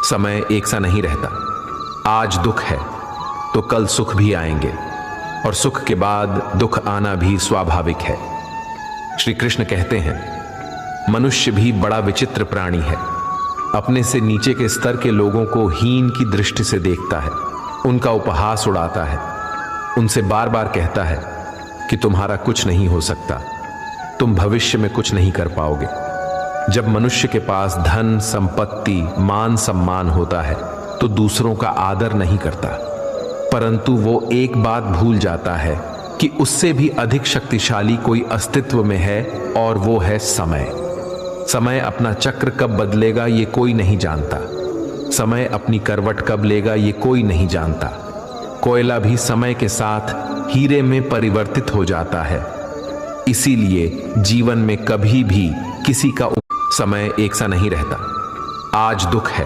समय एक सा नहीं रहता। आज दुख है तो कल सुख भी आएंगे और सुख के बाद दुख आना भी स्वाभाविक है। श्री कृष्ण कहते हैं, मनुष्य भी बड़ा विचित्र प्राणी है। अपने से नीचे के स्तर के लोगों को हीन की दृष्टि से देखता है, उनका उपहास उड़ाता है, उनसे बार बार कहता है कि तुम्हारा कुछ नहीं हो सकता, तुम भविष्य में कुछ नहीं कर पाओगे। जब मनुष्य के पास धन, संपत्ति, मान सम्मान होता है तो दूसरों का आदर नहीं करता, परंतु वो एक बात भूल जाता है कि उससे भी अधिक शक्तिशाली कोई अस्तित्व में है और वो है समय। समय अपना चक्र कब बदलेगा ये कोई नहीं जानता। समय अपनी करवट कब लेगा ये कोई नहीं जानता। कोयला भी समय के साथ हीरे में परिवर्तित हो जाता है। इसीलिए जीवन में कभी भी किसी का समय एक सा नहीं रहता। आज दुख है